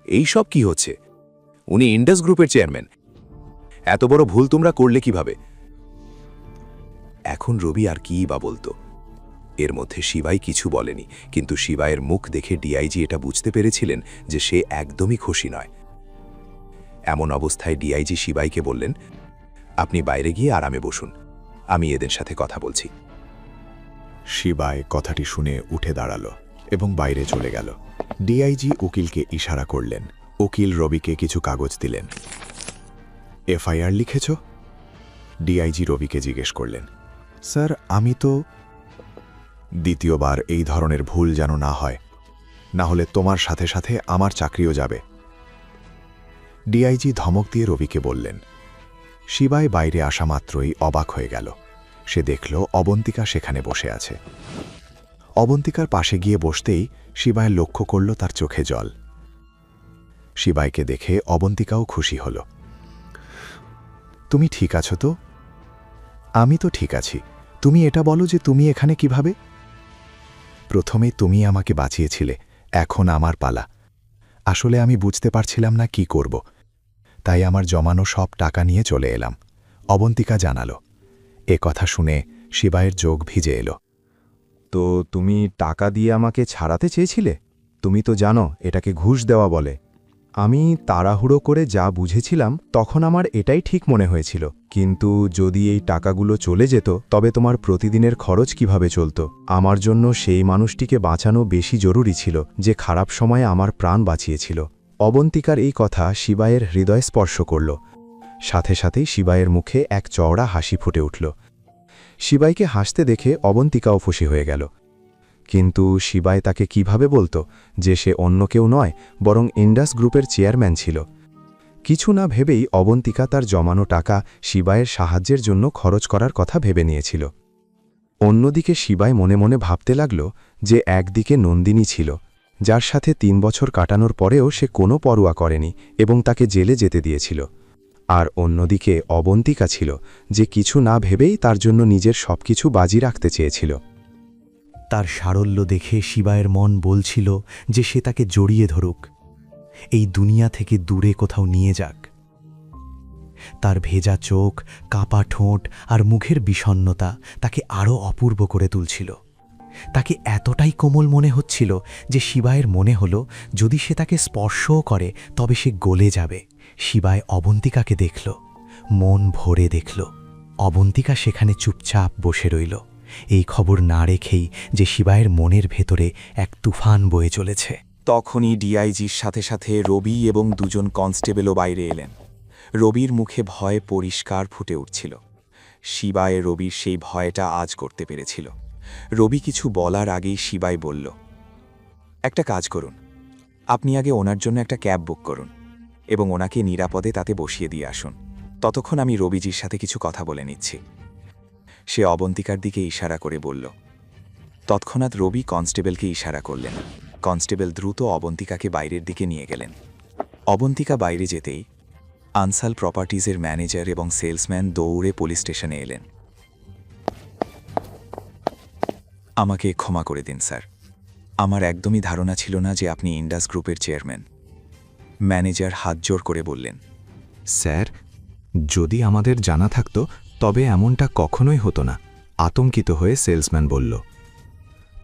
এই সব কি হচ্ছে? উনি ইন্ডাস গ্রুপের চেয়ারম্যান। এত বড় ভুল তোমরা করলে কিভাবে? এখন রবি আর কী বা বলতো? এর মধ্যে শিবাই কিছু বলেনি, কিন্তু শিবায়ের মুখ দেখে ডিআইজি এটা বুঝতে পেরেছিলেন যে সে একদমই খুশি নয়। এমন অবস্থায় ডিআইজি শিবাইকে বললেন, আপনি বাইরে গিয়ে আরামে বসুন, আমি এদের সাথে কথা বলছি। শিবায় কথাটি শুনে উঠে দাঁড়াল এবং বাইরে চলে গেল। ডিআইজি উকিলকে ইশারা করলেন। উকিল রবিকে কিছু কাগজ দিলেন। এফআইআর লিখেছ? ডিআইজি রবিকে জিজ্ঞেস করলেন। স্যার, আমি তো। দ্বিতীয়বার এই ধরনের ভুল যেন না হয়, না হলে তোমার সাথে সাথে আমার চাকরিও যাবে। ডিআইজি ধমক দিয়ে রবিকে বললেন। শিবায় বাইরে আসা মাত্রই অবাক হয়ে গেল। সে দেখল অবন্তিকা সেখানে বসে আছে। অবন্তিকার পাশে গিয়ে বসতেই শিবায় লক্ষ্য করল তার চোখে জল। শিবায়কে দেখে অবন্তিকাও খুশি হল। তুমি ঠিক আছো তো? আমি তো ঠিক আছি। তুমি এটা বলো যে তুমি এখানে কিভাবে? প্রথমে তুমি আমাকে বাঁচিয়েছিলে, এখন আমার পালা। আসলে আমি বুঝতে পারছিলাম না কি করব, তাই আমার জমানো সব টাকা নিয়ে চলে এলাম, অবন্তিকা জানালো। এ কথা শুনে শিবায়ের চোখ ভিজে এলো। তো তুমি টাকা দিয়ে আমাকে ছাড়াতে চেয়েছিলে? তুমি তো জানো এটাকে ঘুষ দেওয়া বলে। আমি তাড়াহুড়ো করে যা বুঝেছিলাম তখন আমার এটাই ঠিক মনে হয়েছিল, কিন্তু যদি এই টাকাগুলো চলে যেত তবে তোমার প্রতিদিনের খরচ কিভাবে চলত? আমার জন্য সেই মানুষটিকে বাঁচানো বেশি জরুরি ছিল যে খারাপ সময়ে আমার প্রাণ বাঁচিয়েছিল। অবন্তিকার এই কথা শিবায়ের হৃদয় স্পর্শ করল। সাথে সাথেই শিবায়ের মুখে এক চওড়া হাসি ফুটে উঠল। শিবাইকে হাসতে দেখে অবন্তিকাও খুশি হয়ে গেল। কিন্তু শিবায় তাকে কিভাবে বলতো যে সে অন্য কেউ নয়, বরং ইন্ডাস গ্রুপের চেয়ারম্যান ছিল? কিছু না ভেবেই অবন্তিকা তার জমানো টাকা শিবায়ের সাহায্যের জন্য খরচ করার কথা ভেবে নিয়েছিল। অন্যদিকে শিবায় মনে মনে ভাবতে লাগল যে একদিকে নন্দিনী ছিল, যার সাথে ৩ বছর কাটানোর পরেও সে কোনো পরোয়া করেনি এবং তাকে জেলে যেতে দিয়েছিল। আর অন্যদিকে অবন্তিকা ছিল, যে কিছু না ভেবেই তার জন্য নিজের সবকিছু বাজি রাখতে চেয়েছিল। তার সারল্য দেখে শিবায়ের মন বলছিল যে সে তাকে জড়িয়ে ধরুক, এই দুনিয়া থেকে দূরে কোথাও নিয়ে যাক। তার ভেজা চোখ, কাঁপা ঠোঁট আর মুখের বিষণ্ণতা তাকে আরও অপূর্ব করে তুলছিল। তাকে এতটাই কোমল মনে হচ্ছিল যে শিবায়ের মনে হলো যদি সে তাকে স্পর্শও করে তবে সে গলে যাবে। শিবায় অবন্তিকাকে দেখল, মন ভরে দেখল। অবন্তিকা সেখানে চুপচাপ বসে রইল, এই খবর না রেখেই যে শিবায়ের মনের ভেতরে এক তুফান বয়ে চলেছে। তখনই ডিআইজির সাথে সাথে রবি এবং দুজন কনস্টেবলও বাইরে এলেন। রবির মুখে ভয় পরিষ্কার ফুটে উঠছিল। শিবায় রবির সেই ভয়টা আজ করতে পেরেছিল। রবি কিছু বলার আগেই শিবাই বলল, একটা কাজ করুন, আপনি আগে ওনার জন্য একটা ক্যাব বুক করুন এবং ওনাকে নিরাপদে তাতে বসিয়ে দিয়ে আসুন। ততক্ষণ আমি রবিজির সাথে কিছু কথা বলে নিচ্ছি। সে অবন্তিকার দিকে ইশারা করে বলল। তৎক্ষণাৎ রবি কনস্টেবলকে ইশারা করলেন। কনস্টেবল দ্রুত অবন্তিকাকে বাইরের দিকে নিয়ে গেলেন। অবন্তিকা বাইরে যেতেই আনসাল প্রপার্টিজের ম্যানেজার এবং সেলসম্যান দৌড়ে পুলিশ স্টেশনে এলেন। আমাকে ক্ষমা করে দিন স্যার, আমার একদমই ধারণা ছিল না যে আপনি ইন্ডাস গ্রুপের চেয়ারম্যান। ম্যানেজার হাত জোড় করে বললেন। স্যার, যদি আমাদের জানা থাকত তবে এমনটা কখনোই হতো না, আতঙ্কিত হয়ে সেলসম্যান বলল।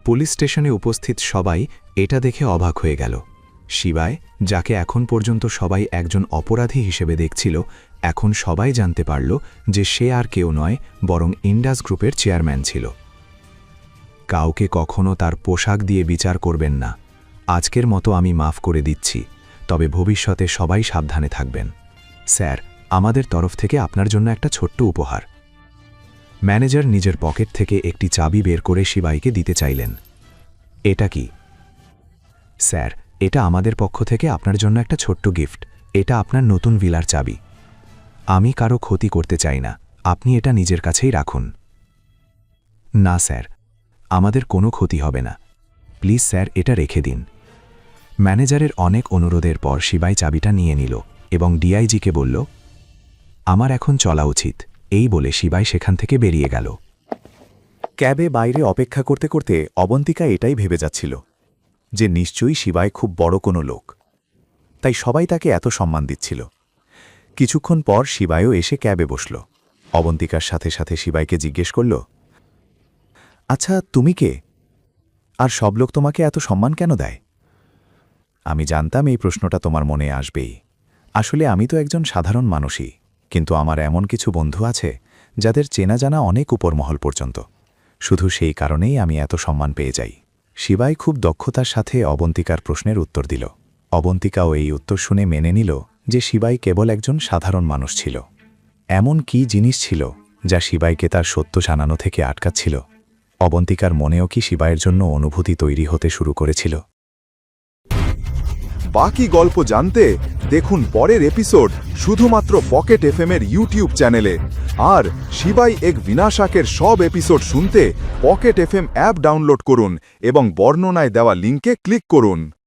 পুলিশ স্টেশনে উপস্থিত সবাই এটা দেখে অবাক হয়ে গেল। শিবায়, যাকে এখন পর্যন্ত সবাই একজন অপরাধী হিসেবে দেখছিল, এখন সবাই জানতে পারল যে সে আর কেউ নয়, বরং ইন্ডাস গ্রুপের চেয়ারম্যান ছিল। কাউকে কখনো তার পোশাক দিয়ে বিচার করবেন না। আজকের মতো আমি মাফ করে দিচ্ছি, তবে ভবিষ্যতে সবাই সাবধানে থাকবেন। স্যার, আমাদের তরফ থেকে আপনার জন্য একটা ছোট্ট উপহার। ম্যানেজার নিজের পকেট থেকে একটি চাবি বের করে শিবাইকে দিতে চাইলেন। এটা কি? স্যার, এটা আমাদের পক্ষ থেকে আপনার জন্য একটা ছোট্ট গিফট। এটা আপনার নতুন ভিলার চাবি। আমি কারো ক্ষতি করতে চাই না, আপনি এটা নিজের কাছেই রাখুন। না স্যার, আমাদের কোনো ক্ষতি হবে না, প্লিজ স্যার এটা রেখে দিন। ম্যানেজারের অনেক অনুরোধের পর শিবাই চাবিটা নিয়ে নিল এবং ডিআইজিকে বলল, আমার এখন চলা উচিত। এই বলে শিবাই সেখান থেকে বেরিয়ে গেল। ক্যাবে বাইরে অপেক্ষা করতে করতে অবন্তিকা এটাই ভেবে যাচ্ছিল যে নিশ্চয়ই শিবায় খুব বড় কোনো লোক। তাই সবাই তাকে এত সম্মান দিচ্ছিল। কিছুক্ষণ পর শিবায়ও এসে ক্যাবে বসল। অবন্তিকার সাথে সাথে শিবাইকে জিজ্ঞেস করল, আচ্ছা তুমি কে? আর সব লোক তোমাকে এত সম্মান কেন দেয়? আমি জানতাম এই প্রশ্নটা তোমার মনে আসবেই। আসলে আমি তো একজন সাধারণ মানুষই, কিন্তু আমার এমন কিছু বন্ধু আছে যাদের চেনা জানা অনেক উপর মহল পর্যন্ত। শুধু সেই কারণেই আমি এত সম্মান পেয়ে যাই। শিবাই খুব দক্ষতার সাথে অবন্তিকার প্রশ্নের উত্তর দিল। অবন্তিকাও এই উত্তর শুনে মেনে নিল যে শিবাই কেবল একজন সাধারণ মানুষ ছিল। এমন কি জিনিস ছিল যা শিবাইকে তার সত্য জানানো থেকে আটকাচ্ছিল? অবন্তিকার মনেও কি শিবাইয়ের জন্য অনুভূতি তৈরি হতে শুরু করেছিল? বাকি গল্প জানতে দেখুন পরের এপিসোড শুধুমাত্র পকেট এফএম-এর ইউটিউব চ্যানেলে। আর শিবাই এক বিনাশাকের সব এপিসোড শুনতে পকেট এফএম অ্যাপ ডাউনলোড করুন এবং বর্ণনায় দেওয়া লিঙ্কে ক্লিক করুন।